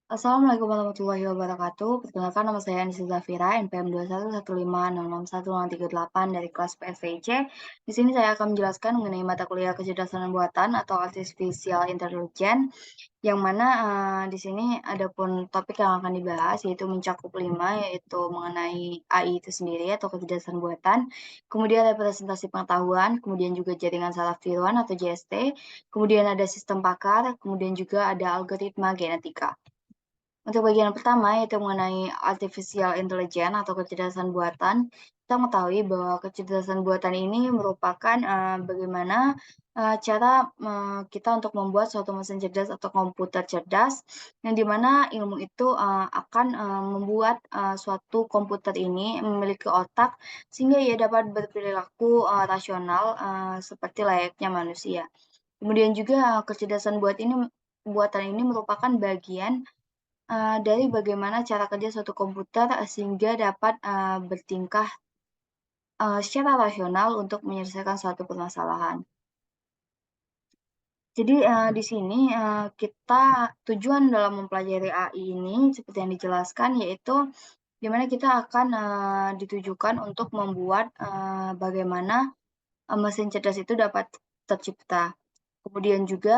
Assalamualaikum warahmatullahi wabarakatuh. Perkenalkan nama saya Anissa Zafira, NPM 2115066038 dari kelas PSVC. Di sini saya akan menjelaskan mengenai mata kuliah kecerdasan buatan atau artificial intelligence, yang mana di sini ada pun topik yang akan dibahas yaitu mencakup 5, yaitu mengenai AI itu sendiri atau kecerdasan buatan, kemudian representasi pengetahuan, kemudian juga jaringan saraf tiruan atau JST, kemudian ada sistem pakar, kemudian juga ada algoritma genetika. Untuk bagian pertama, yaitu mengenai artificial intelligence atau kecerdasan buatan, kita mengetahui bahwa kecerdasan buatan ini merupakan, bagaimana, cara, kita untuk membuat suatu mesin cerdas atau komputer cerdas, yang di mana ilmu itu, akan, membuat, suatu komputer ini memiliki otak, sehingga ia dapat berperilaku, rasional, seperti layaknya manusia. Kemudian juga, buatan ini merupakan bagian dari bagaimana cara kerja suatu komputer, sehingga dapat, bertingkah, secara rasional untuk menyelesaikan suatu permasalahan. Jadi, di sini, kita tujuan dalam mempelajari AI ini seperti yang dijelaskan, yaitu di mana kita akan, ditujukan untuk membuat, bagaimana, mesin cerdas itu dapat tercipta. Kemudian juga,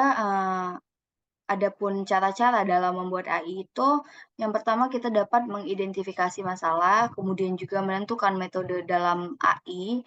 adapun cara-cara dalam membuat AI itu, yang pertama kita dapat mengidentifikasi masalah, kemudian juga menentukan metode dalam AI,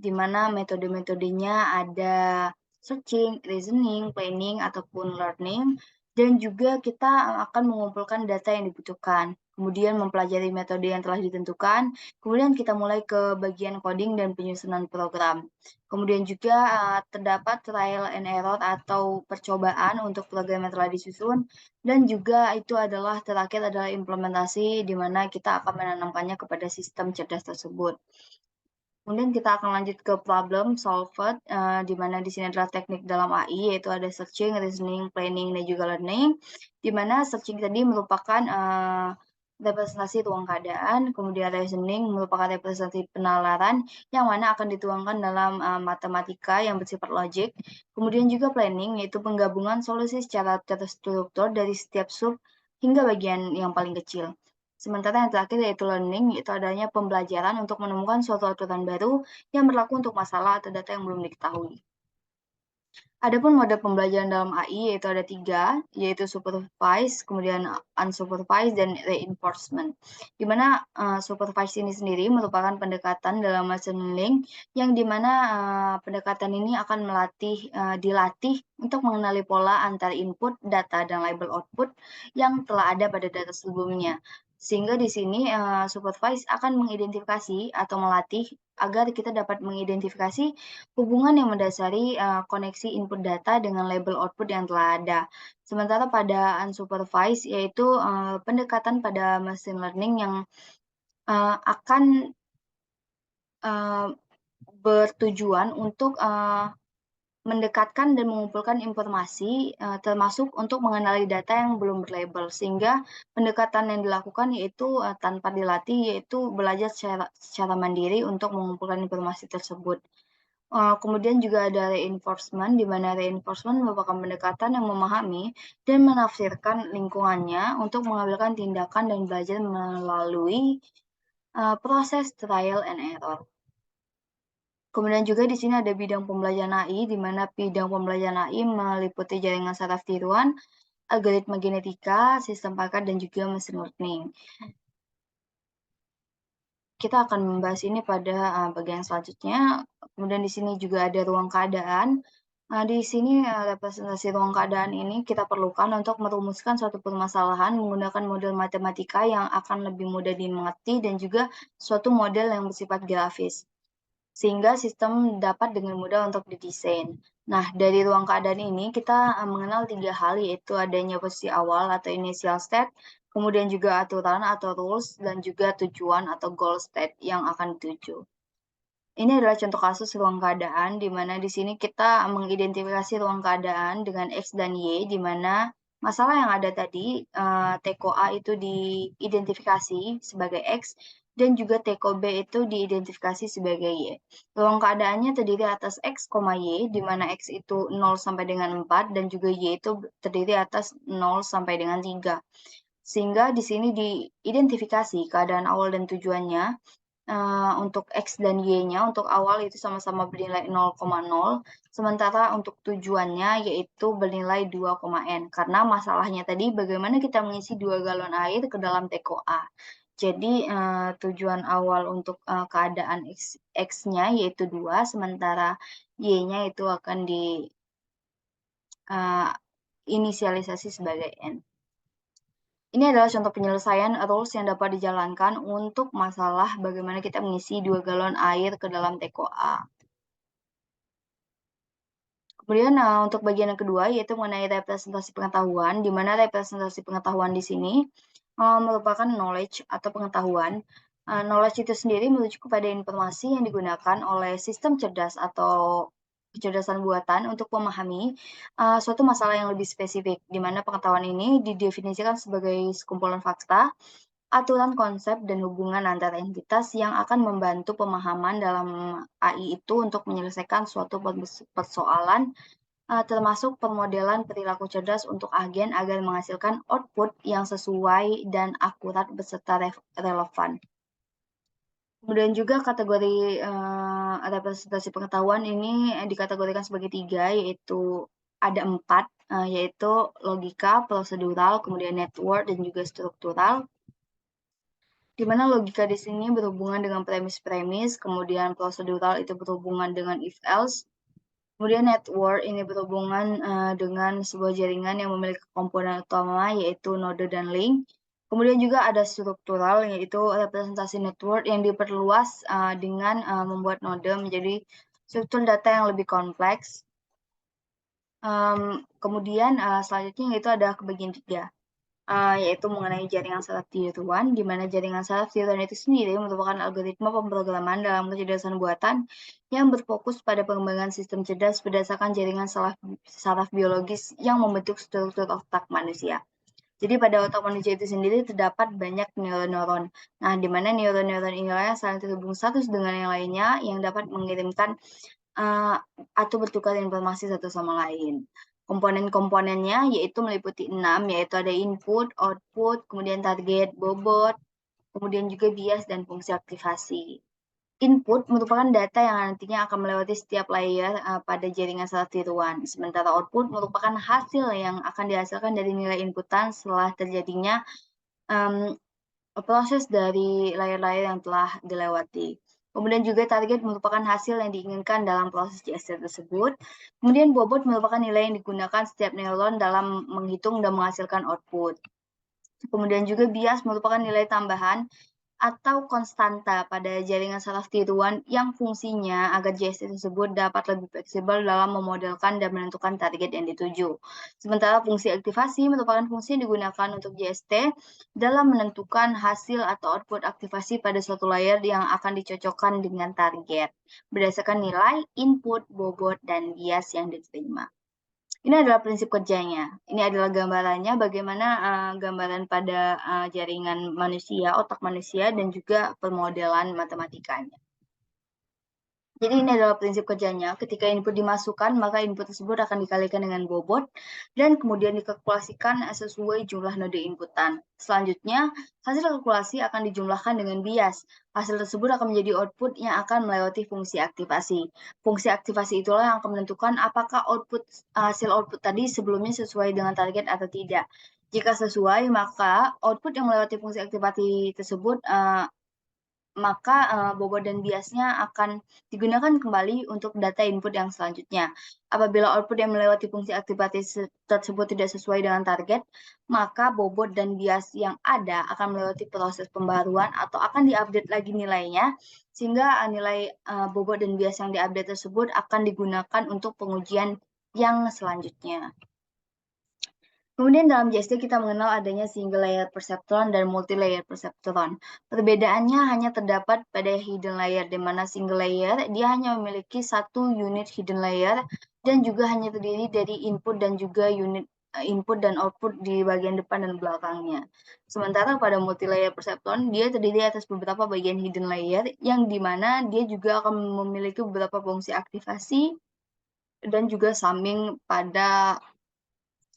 di mana metode-metodenya ada searching, reasoning, planning, ataupun learning, dan juga kita akan mengumpulkan data yang dibutuhkan. Kemudian mempelajari metode yang telah ditentukan, kemudian kita mulai ke bagian coding dan penyusunan program. Kemudian juga terdapat trial and error atau percobaan untuk program yang telah disusun, dan juga itu adalah terakhir adalah implementasi di mana kita akan menanamkannya kepada sistem cerdas tersebut. Kemudian kita akan lanjut ke problem solved, di mana di sini adalah teknik dalam AI, yaitu ada searching, reasoning, planning, dan juga learning. Di mana searching tadi merupakan, representasi ruang keadaan, kemudian reasoning merupakan representasi penalaran, yang mana akan dituangkan dalam, matematika yang bersifat logik. Kemudian juga planning, yaitu penggabungan solusi secara terstruktur dari setiap sub hingga bagian yang paling kecil. Sementara yang terakhir yaitu learning, yaitu adanya pembelajaran untuk menemukan suatu aturan baru yang berlaku untuk masalah atau data yang belum diketahui. Adapun mode pembelajaran dalam AI yaitu ada 3, yaitu supervised, kemudian unsupervised, dan reinforcement. Di mana supervised ini sendiri merupakan pendekatan dalam machine learning yang di mana pendekatan ini akan dilatih untuk mengenali pola antar input data dan label output yang telah ada pada data sebelumnya. Sehingga di sini supervised akan mengidentifikasi atau melatih agar kita dapat mengidentifikasi hubungan yang mendasari, koneksi input data dengan label output yang telah ada. Sementara pada unsupervised yaitu, pendekatan pada machine learning yang, akan, eee, bertujuan untuk, mendekatkan dan mengumpulkan informasi, termasuk untuk mengenali data yang belum berlabel. Sehingga pendekatan yang dilakukan yaitu, tanpa dilatih, yaitu belajar secara mandiri untuk mengumpulkan informasi tersebut. Kemudian juga ada reinforcement, di mana reinforcement merupakan pendekatan yang memahami dan menafsirkan lingkungannya untuk mengambilkan tindakan dan belajar melalui, proses trial and error. Kemudian juga di sini ada bidang pembelajaran AI, di mana bidang pembelajaran AI meliputi jaringan saraf tiruan, algoritma genetika, sistem pakar, dan juga mesin learning. Kita akan membahas ini pada, bagian selanjutnya. Kemudian di sini juga ada ruang keadaan. Di sini, representasi ruang keadaan ini kita perlukan untuk merumuskan suatu permasalahan menggunakan model matematika yang akan lebih mudah dimengerti dan juga suatu model yang bersifat grafis, sehingga sistem dapat dengan mudah untuk didesain. Nah, dari ruang keadaan ini kita, mengenal 3 hal, yaitu adanya posisi awal atau initial state, kemudian juga aturan atau rules, dan juga tujuan atau goal state yang akan dituju. Ini adalah contoh kasus ruang keadaan, di mana di sini kita mengidentifikasi ruang keadaan dengan X dan Y, di mana masalah yang ada tadi, teko A itu diidentifikasi sebagai X, dan juga teko B itu diidentifikasi sebagai Y. Ruang keadaannya terdiri atas X, Y, di mana X itu 0 sampai dengan 4, dan juga Y itu terdiri atas 0 sampai dengan 3. Sehingga di sini diidentifikasi keadaan awal dan tujuannya. Untuk X dan Y-nya untuk awal itu sama-sama bernilai 0,0, sementara untuk tujuannya yaitu bernilai 2, karena masalahnya tadi bagaimana kita mengisi 2 galon air ke dalam teko A. Jadi, tujuan awal untuk, keadaan X-nya yaitu 2, sementara Y-nya itu akan eee, inisialisasi sebagai N. Ini adalah contoh penyelesaian rules yang dapat dijalankan untuk masalah bagaimana kita mengisi 2 galon air ke dalam teko A. Kemudian, untuk bagian yang kedua yaitu mengenai representasi pengetahuan, di mana representasi pengetahuan di sini, merupakan knowledge atau pengetahuan. Knowledge itu sendiri merujuk kepada informasi yang digunakan oleh sistem cerdas atau kecerdasan buatan untuk memahami, suatu masalah yang lebih spesifik, di mana pengetahuan ini didefinisikan sebagai sekumpulan fakta, aturan konsep, dan hubungan antara entitas yang akan membantu pemahaman dalam AI itu untuk menyelesaikan suatu persoalan, termasuk permodelan perilaku cerdas untuk agen agar menghasilkan output yang sesuai dan akurat beserta relevan. Kemudian juga kategori, representasi pengetahuan ini, dikategorikan sebagai 3, yaitu ada 4, yaitu logika, prosedural, kemudian network, dan juga struktural. Di mana logika di sini berhubungan dengan premis-premis, kemudian prosedural itu berhubungan dengan if-else, kemudian network ini berhubungan dengan sebuah jaringan yang memiliki komponen utama yaitu node dan link. Kemudian juga ada struktural yaitu representasi network yang diperluas dengan membuat node menjadi struktur data yang lebih kompleks. Kemudian selanjutnya yaitu ada kebagian 3. Yaitu mengenai jaringan saraf tiruan, di mana jaringan saraf tiruan itu sendiri merupakan algoritma pemrograman dalam kecerdasan buatan yang berfokus pada pengembangan sistem cerdas berdasarkan jaringan saraf biologis yang membentuk struktur otak manusia. Jadi pada otak manusia itu sendiri terdapat banyak neuron-neuron. Nah, di mana neuron-neuron inilah yang saling terhubung satu dengan yang lainnya yang dapat mengirimkan atau bertukar informasi satu sama lain. Komponen-komponennya yaitu meliputi 6, yaitu ada input, output, kemudian target, bobot, kemudian juga bias dan fungsi aktivasi. Input merupakan data yang nantinya akan melewati setiap layer pada jaringan saraf tiruan. Sementara output merupakan hasil yang akan dihasilkan dari nilai inputan setelah terjadinya proses dari layer-layer yang telah dilewati. Kemudian juga target merupakan hasil yang diinginkan dalam proses JST tersebut. Kemudian bobot merupakan nilai yang digunakan setiap neuron dalam menghitung dan menghasilkan output. Kemudian juga bias merupakan nilai tambahan atau konstanta pada jaringan saraf tiruan yang fungsinya agar JST tersebut dapat lebih fleksibel dalam memodelkan dan menentukan target yang dituju. Sementara fungsi aktivasi merupakan fungsi yang digunakan untuk JST dalam menentukan hasil atau output aktivasi pada suatu layer yang akan dicocokkan dengan target berdasarkan nilai, input, bobot, dan bias yang diterima. Ini adalah prinsip kerjanya. Ini adalah gambarannya bagaimana gambaran pada jaringan manusia, otak manusia, dan juga permodelan matematikanya. Jadi ini adalah prinsip kerjanya. Ketika input dimasukkan, maka input tersebut akan dikalikan dengan bobot dan kemudian dikalkulasikan sesuai jumlah node inputan. Selanjutnya, hasil kalkulasi akan dijumlahkan dengan bias. Hasil tersebut akan menjadi output yang akan melewati fungsi aktivasi. Fungsi aktivasi itulah yang akan menentukan apakah hasil output tadi sebelumnya sesuai dengan target atau tidak. Jika sesuai, maka output yang melewati fungsi aktivasi tersebut maka bobot dan biasnya akan digunakan kembali untuk data input yang selanjutnya. Apabila output yang melewati fungsi aktivasi tersebut tidak sesuai dengan target, maka bobot dan bias yang ada akan melewati proses pembaruan atau akan diupdate lagi nilainya, sehingga nilai bobot dan bias yang diupdate tersebut akan digunakan untuk pengujian yang selanjutnya. Kemudian dalam JST kita mengenal adanya single layer perceptron dan multi layer perceptron. Perbedaannya hanya terdapat pada hidden layer, di mana single layer dia hanya memiliki satu unit hidden layer dan juga hanya terdiri dari input dan juga unit input dan output di bagian depan dan belakangnya. Sementara pada multi layer perceptron dia terdiri atas beberapa bagian hidden layer yang dimana dia juga akan memiliki beberapa fungsi aktivasi dan juga summing pada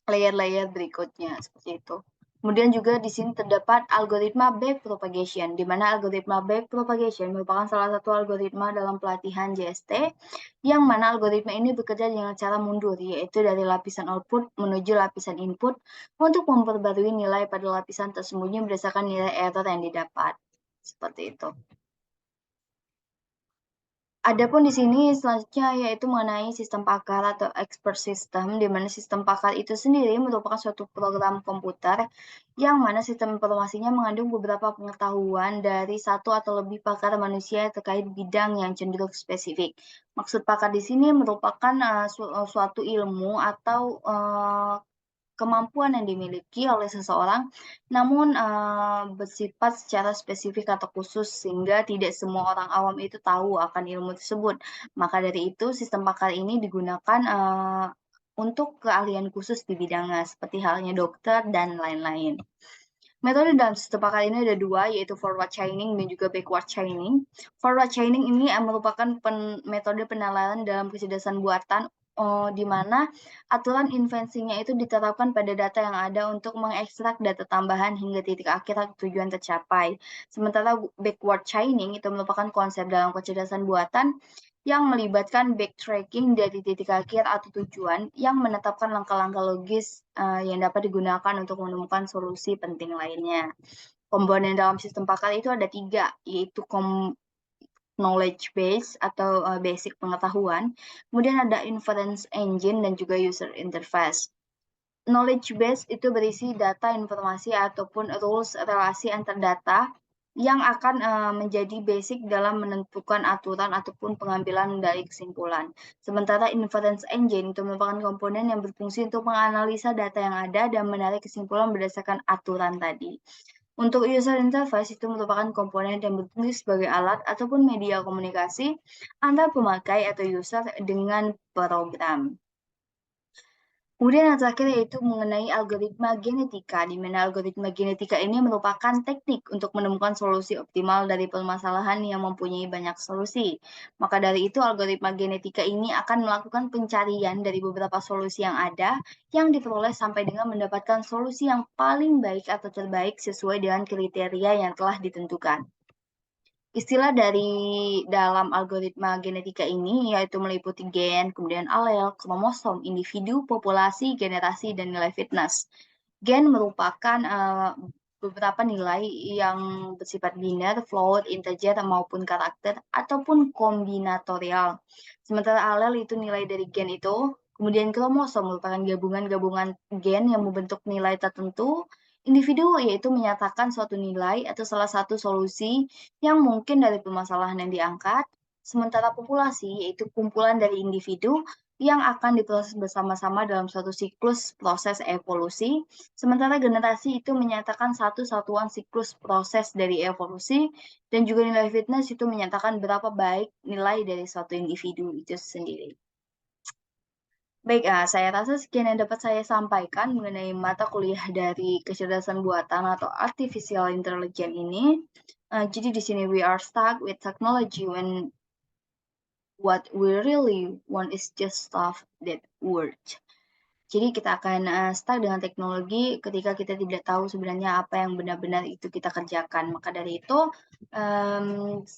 layer-layer berikutnya, seperti itu. Kemudian juga di sini terdapat algoritma backpropagation, di mana algoritma backpropagation merupakan salah satu algoritma dalam pelatihan JST, yang mana algoritma ini bekerja dengan cara mundur, yaitu dari lapisan output menuju lapisan input untuk memperbarui nilai pada lapisan tersembunyi berdasarkan nilai error yang didapat. Seperti itu. Adapun di sini selanjutnya yaitu mengenai sistem pakar atau expert system, di mana sistem pakar itu sendiri merupakan suatu program komputer yang mana sistem informasinya mengandung beberapa pengetahuan dari satu atau lebih pakar manusia terkait bidang yang cenderung spesifik. Maksud pakar di sini merupakan suatu ilmu atau kemampuan yang dimiliki oleh seseorang, namun bersifat secara spesifik atau khusus sehingga tidak semua orang awam itu tahu akan ilmu tersebut. Maka dari itu sistem pakar ini digunakan untuk keahlian khusus di bidangnya, seperti halnya dokter dan lain-lain. Metode dalam sistem pakar ini ada dua, yaitu forward chaining dan juga backward chaining. Forward chaining ini merupakan metode penilaian dalam kecerdasan buatan, di mana aturan invensinya itu diterapkan pada data yang ada untuk mengekstrak data tambahan hingga titik akhir atau tujuan tercapai. Sementara backward chaining itu merupakan konsep dalam kecerdasan buatan yang melibatkan backtracking dari titik akhir atau tujuan yang menetapkan langkah-langkah logis yang dapat digunakan untuk menemukan solusi penting lainnya. Komponen dalam sistem pakar itu ada tiga, yaitu knowledge base atau basic pengetahuan, kemudian ada inference engine dan juga user interface. Knowledge base itu berisi data, informasi, ataupun rules relasi antar data yang akan menjadi basic dalam menentukan aturan ataupun pengambilan dari kesimpulan. Sementara inference engine itu merupakan komponen yang berfungsi untuk menganalisa data yang ada dan menarik kesimpulan berdasarkan aturan tadi. Untuk user interface itu merupakan komponen yang berfungsi sebagai alat ataupun media komunikasi antara pemakai atau user dengan program. Kemudian yang terakhir yaitu mengenai algoritma genetika, di mana algoritma genetika ini merupakan teknik untuk menemukan solusi optimal dari permasalahan yang mempunyai banyak solusi. Maka dari itu, algoritma genetika ini akan melakukan pencarian dari beberapa solusi yang ada, yang diperoleh sampai dengan mendapatkan solusi yang paling baik atau terbaik sesuai dengan kriteria yang telah ditentukan. Istilah dari dalam algoritma genetika ini yaitu meliputi gen, kemudian alel, kromosom, individu, populasi, generasi, dan nilai fitness. Gen merupakan beberapa nilai yang bersifat biner, float, integer, maupun karakter, ataupun kombinatorial. Sementara alel itu nilai dari gen itu, kemudian kromosom merupakan gabungan-gabungan gen yang membentuk nilai tertentu. Individu yaitu menyatakan suatu nilai atau salah satu solusi yang mungkin dari permasalahan yang diangkat, sementara populasi yaitu kumpulan dari individu yang akan diproses bersama-sama dalam suatu siklus proses evolusi, sementara generasi itu menyatakan satu satuan siklus proses dari evolusi, dan juga nilai fitness itu menyatakan berapa baik nilai dari suatu individu itu sendiri. Baik, saya rasa sekian yang dapat saya sampaikan mengenai mata kuliah dari kecerdasan buatan atau artificial intelligence ini. Jadi di sini we are stuck with technology when what we really want is just stuff that works. Jadi kita akan stuck dengan teknologi ketika kita tidak tahu sebenarnya apa yang benar-benar itu kita kerjakan. Maka dari itu,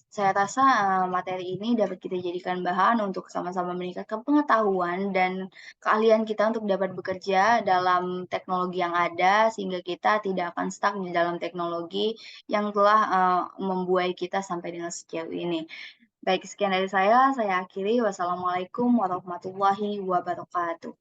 saya rasa materi ini dapat kita jadikan bahan untuk sama-sama meningkatkan pengetahuan dan keahlian kita untuk dapat bekerja dalam teknologi yang ada, sehingga kita tidak akan stuck di dalam teknologi yang telah membuai kita sampai dengan sejauh ini. Baik, sekian dari saya akhiri. Wassalamualaikum warahmatullahi wabarakatuh.